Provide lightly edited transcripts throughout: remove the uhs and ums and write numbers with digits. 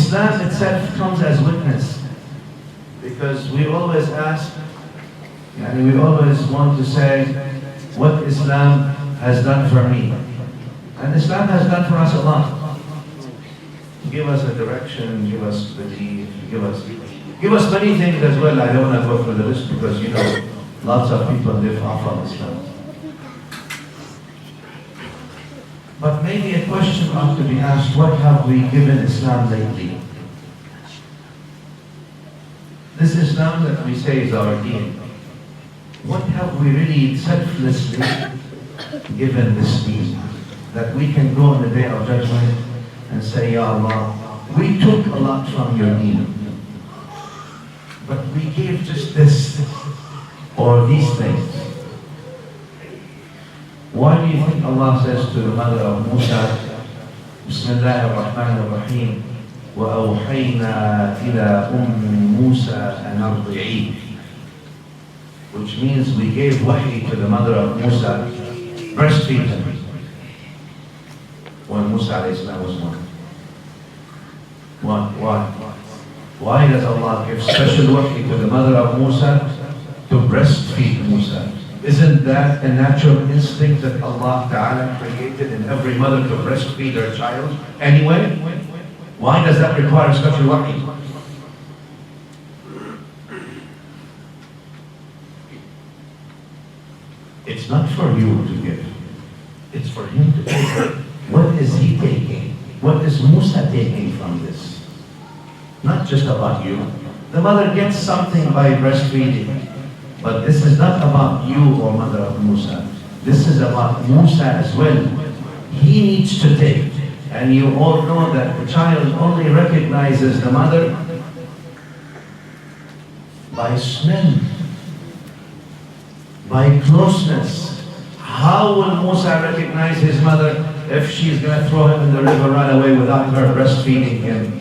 Islam itself comes as witness. Because we always ask, and we always want to say what Islam has done for me. And Islam has done for us a lot. Give us a direction, give us belief, give us many things as well. I don't want to go through the list because lots of people live off of Islam. But maybe a question ought to be asked, what have we given Islam lately? This Islam that we say is our deen. What have we really selflessly given this deen? That we can go on the day of judgment and say, Ya Allah, we took a lot from your deen, but we gave just this or these things. Why do you think Allah says to the mother of Musa, Bismillah ar-Rahman ar-Rahim, وَأَوْحَيْنَا إِلَىٰ Musa أَنْ أَرْضِعِيهِ, which means we gave wahi to the mother of Musa, breastfeed him, when Musa a.s. was born. Why does Allah give special wahi to the mother of Musa to breastfeed Musa? Isn't that a natural instinct that Allah Ta'ala created in every mother to breastfeed her child anyway? Why does that require special wahi? It's not for you to give. It's for him to take. What is he taking? What is Musa taking from this? Not just about you. The mother gets something by breastfeeding. But this is not about you, or mother of Musa. This is about Musa as well. He needs to take. And you all know that the child only recognizes the mother by smell, by closeness. How will Musa recognize his mother if she's going to throw him in the river right away without her breastfeeding him?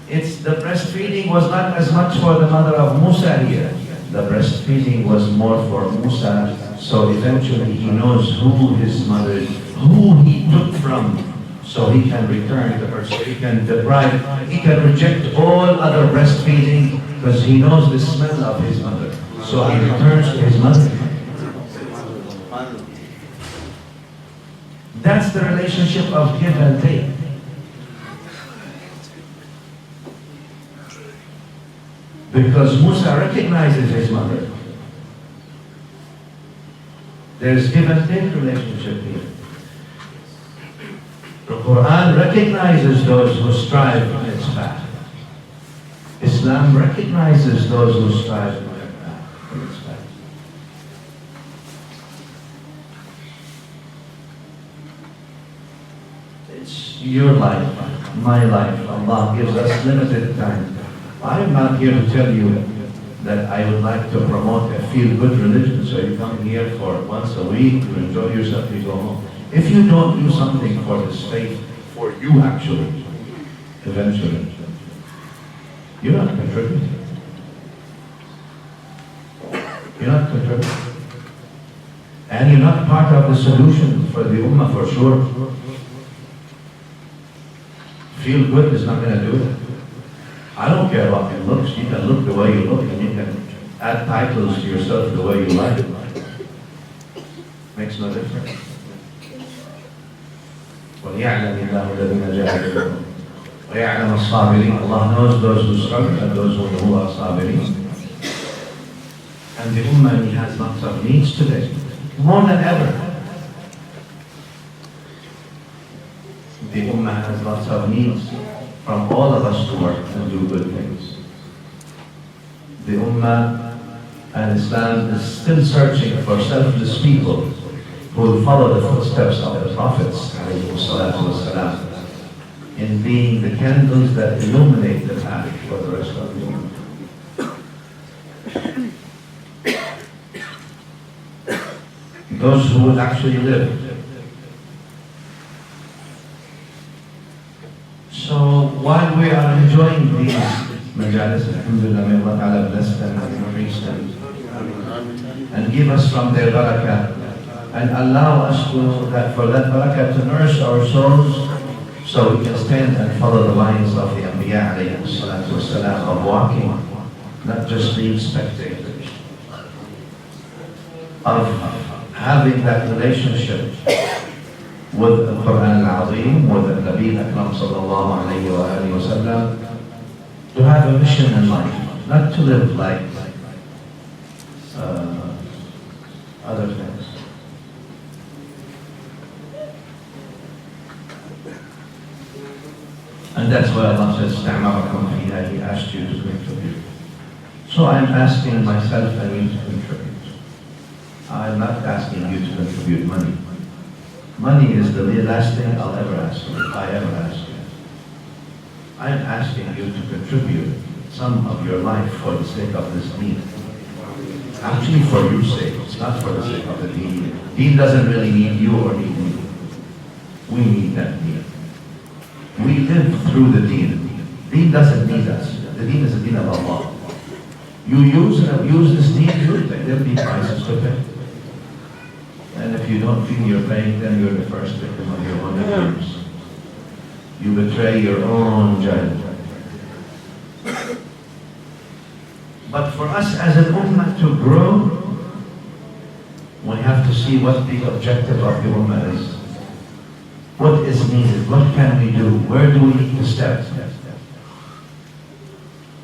The breastfeeding was not as much for the mother of Musa here. The breastfeeding was more for Musa, so eventually he knows who his mother is, who he took from, so he can return to her, so he can reject all other breastfeeding, because he knows the smell of his mother. So he returns to his mother. That's the relationship of give and take. Because Musa recognizes his mother. There's give and take relationship here. The Quran recognizes those who strive in its path. Islam recognizes those who strive in its path. It's your life, my life. Allah gives us limited time. I'm not here to tell you that I would like to promote a feel-good religion, so you come here for once a week, you enjoy yourself, you go home. If you don't do something for this faith, for you actually, eventually, you're not contributing. You're not contributing. And you're not part of the solution for the Ummah for sure. Feel good is not going to do it. I don't care about your looks. You can look the way you look, and you can add titles to yourself the way you like. Makes no difference. وَلْيَعْلَمِ اللَّهُ الَّذِينَ جَاهَدُوا وَيَعْلَمَ الصَّابِرِينَ. Allah knows those who struggle and those who are sabirin. And the Ummah has lots of needs today, more than ever. The Ummah has lots of needs from all of us to work and do good things. The Ummah and Islam is still searching for selfless people who will follow the footsteps of the Prophets ﷺ, in being the candles that illuminate the path for the rest of the Ummah. Those who will actually live. So while we are enjoying these majalis, alhamdulillah, may Allah Ta'ala bless them and increase them and give us from their barakah and allow us for that barakah to nourish our souls So we can stand and follow the lines of the Anbiya alayhi salatu wasalam of walking, not just being spectators, of having that relationship with the Quran al-Azim, with the Nabi Akram sallallahu alayhi wa sallam, to have a mission in life, not to live like other things. And that's why Allah says, "Ta'marakum fiha," He asked you to contribute. So I'm asking myself and you to contribute. I'm not asking you to contribute money. Money is the last thing I'll ever ask you, if I ever ask you. I'm asking you to contribute some of your life for the sake of this deen. Actually for your sake, it's not for the sake of the deen. Deen doesn't really need you or need me. We need that deen. We live through the deen. Deen doesn't need us. The deen is the deen of Allah. You use and abuse this deen, there'll be prices to pay. And if you don't feel you're paying, then you're the first victim of your own abuse. You betray your own judge. But for us as an ummah to grow, we have to see what the objective of the ummah is. What is needed? What can we do? Where do we need to step?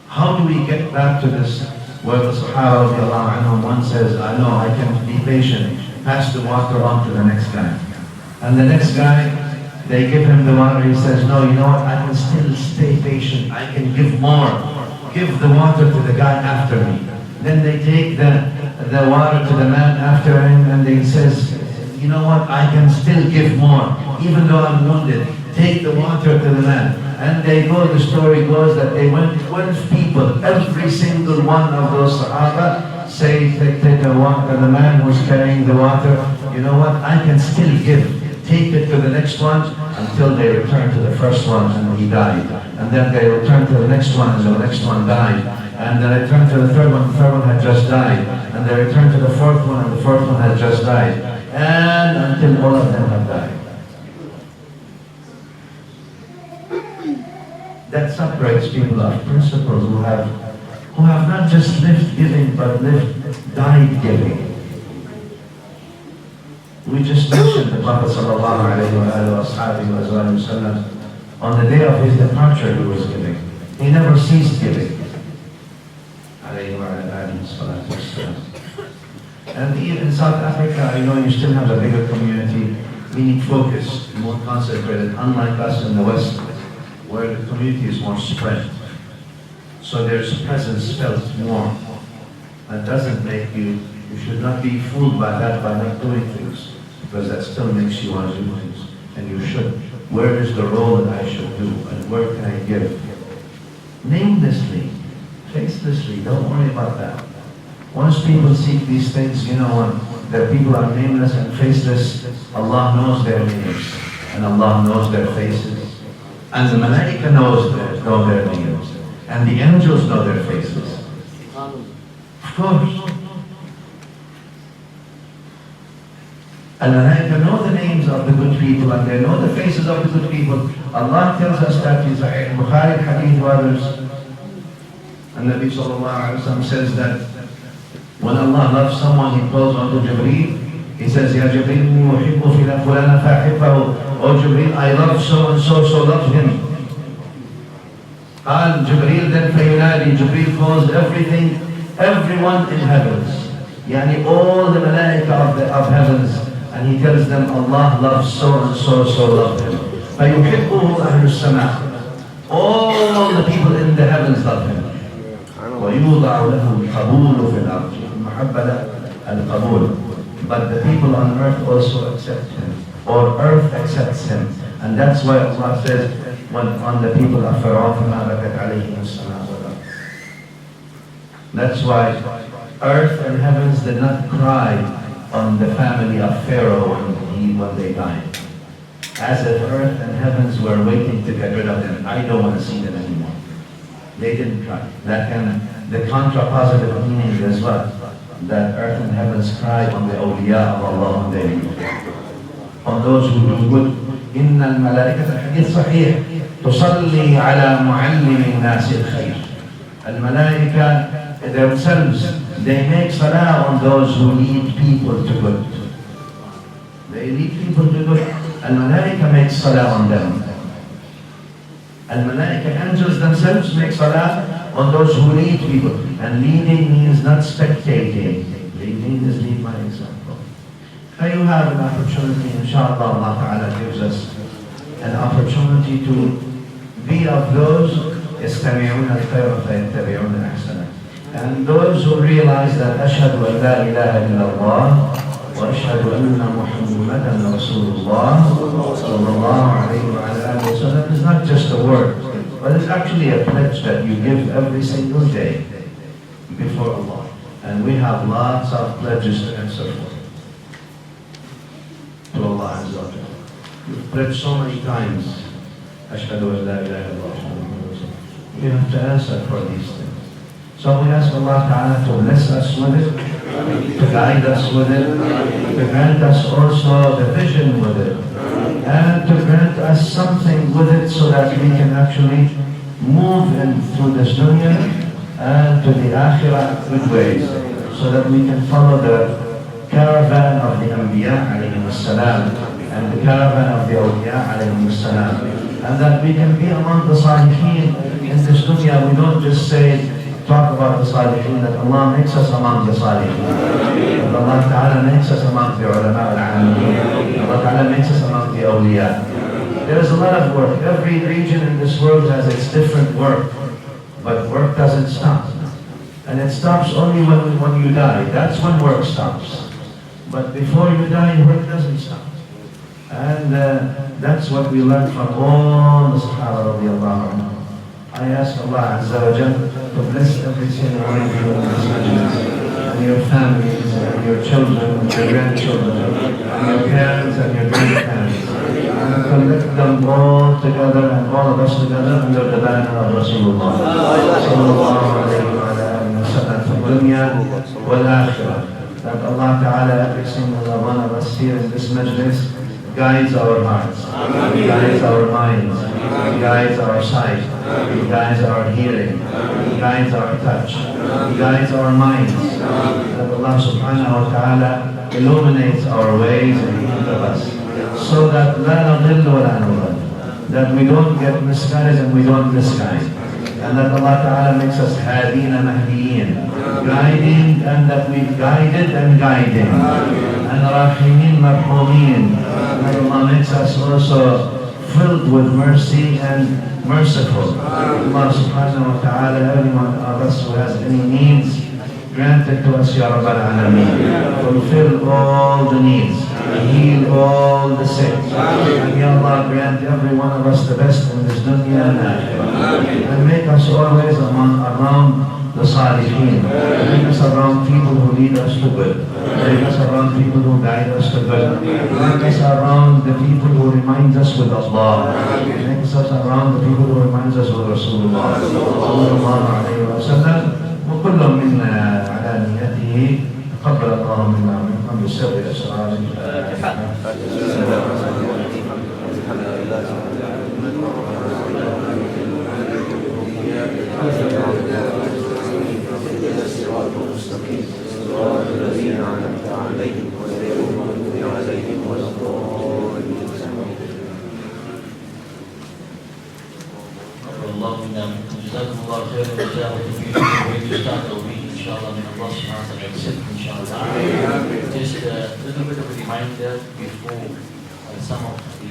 How do we get back to this where the Sahaba radiallahu anhum, one says, I know I can be patient, pass the water on to the next guy. And the next guy, they give him the water, he says, no, you know what, I can still stay patient, I can give more. Give the water to the guy after me. Then they take the water to the man after him and he says, you know what, I can still give more, even though I'm wounded. Take the water to the man. And they go, the story goes that they went 12 people, every single one of those Sahaba say, take the water, the man who's carrying the water, you know what, I can still give. Take it to the next one until they return to the first one and he died. And then they return to the next one and the next one died. And they return to the third one had just died. And they return to the fourth one and the fourth one had just died. And until all of them have died. That separates people of principles who have not just lived giving, but died giving. We just mentioned the Prophet sallallahu alayhi wa sallam. On the day of his departure, he was giving. He never ceased giving. And even in South Africa, I know you still have a bigger community. We need focus, more concentrated, unlike us in the West, where the community is more spread. So there's presence felt more. That doesn't make you should not be fooled by that, by not doing things, because that still makes you want to do things. And you should. Where is the role that I should do, and where can I give? Namelessly, facelessly, don't worry about that. Once people seek these things, you know, that people are nameless and faceless, Allah knows their names, and Allah knows their faces. And the Malaika know their names. And the angels know their faces. Of course. And Malaika know the names of the good people and they know the faces of the good people. Allah tells us that in Sahih Bukhari, Hadith, others. And Nabi sallallahu alayhi wa sallam says that when Allah loves someone, He calls on to Jibreel. He says, Ya Jibreel, inni uhibbu fila fulana fa'ahibbahu. Oh Jibreel, I love so and so, so love him. And Jibreel then fayunadi, Jibreel calls everyone in heavens. Yani all the malaika of heavens. And he tells them, Allah loves so and so, so love him. فَيُحِبُّهُ أَهْلُ السَّمَاءِ. All the people in the heavens love him. وَيُوضَعُ لَهُ الْقَبُولُ فِي الْأَرْضِ. الْمَحَبَّةَ الْقَبُولُ. But the people on earth also accept him. Or earth accepts him. And that's why Allah says, when on the people of Pharaoh, that's why earth and heavens did not cry on the family of Pharaoh when they died. As if earth and heavens were waiting to get rid of them. I don't want to see them anymore. They didn't cry. The contrapositive meaning is what? That earth and heavens cry on the awliya of Allah when they leave. on those who do good. إن الملائكة الحديث صحيح تصلي على معلم الناس الخير. الملائكة themselves, they make salah on those who lead people to good. They lead people to good. Al-Malaika makes salah on them. Al-Malaika, angels themselves make salah on those who lead people. And leading means not spectating. Leading is lead by example. Now you have an opportunity, inshallah, Allah Ta'ala gives us an opportunity to be of those يستمعون الخير فيتبعون أحسنه. And those who realize that أشهد أن لا إله إلا الله وأشهد أن محمدا رسول الله صلى الله عليه وعلى آله وسلم is not just a word, but it's actually a pledge that you give every single day before Allah. And we have lots of pledges to answer for to Allah Azza wa Jalla. You've pledged so many times أشهد أن لا إله إلا الله. We have to answer for these things. So we ask Allah Ta'ala to bless us with it, to guide us with it, to grant us also the vision with it, and to grant us something with it so that we can actually move in through this dunya and to the akhirah good ways, so that we can follow the caravan of the Anbiya alayhim as-salam and the caravan of the Awliya alayhim as-salam, and that we can be among the Salihin in this dunya. We don't just talk about the Salihin, that Allah makes us among the Salihin, that Allah Ta'ala makes us among the ulama al-alameen, Allah Ta'ala makes us among the awliya. There is a lot of work. Every region in this world has its different work, but work doesn't stop. And it stops only when you die. That's when work stops. But before you die, work doesn't stop. And that's what we learn from all the Sahaba radiallahu anhu. I ask Allah Azza wa Jalla to bless every single one of you in this majlis, and your families, and your children, and your grandchildren, and your parents, and your grandparents, and collect them all together, and all of us together under the banner of Rasulullah sallallahu alayhi wa sallam fi dunya wal akhirah. That Allah Ta'ala, every single one of us here in this majlis, guides our hearts, guides our minds, guides our sight, guides our hearing, guides our touch, guides our minds. That Allah Subhanahu wa Ta'ala illuminates our ways in each of us, so that la nadil wa la nudal, that we don't get misguided and we don't misguide. And that Allah Ta'ala makes us hadina mahdiyin, guiding, and that we guided and guiding, and rahimin marhumin. That Allah makes us also filled with mercy and merciful. Allah Subhanahu wa Ta'ala, every one of us who has any needs, grant it to us, Ya Rabbal Alameen. Fulfill all the needs, heal all the sick. And Ya Allah, grant every one of us the best in this dunya and akhirah. And make us always around the Salihin. Make us around people who lead us to good. Make us around people who guide us to good. Make us around the people who remind us with Allah. Make us around the people who remind us with Rasulullah sallallahu alayhi wa sallam. وكل منا على نيته تقبل الله منا ومنكم بسر اسرار الذين أنعمت عليهم غير المغضوب عليهم ولا الضالين. جزاكم الله خيرا وجزاكم إن شاء الله من الله سبحانه وتعالى accept إن شاء الله. Just a little bit of a reminder before some of the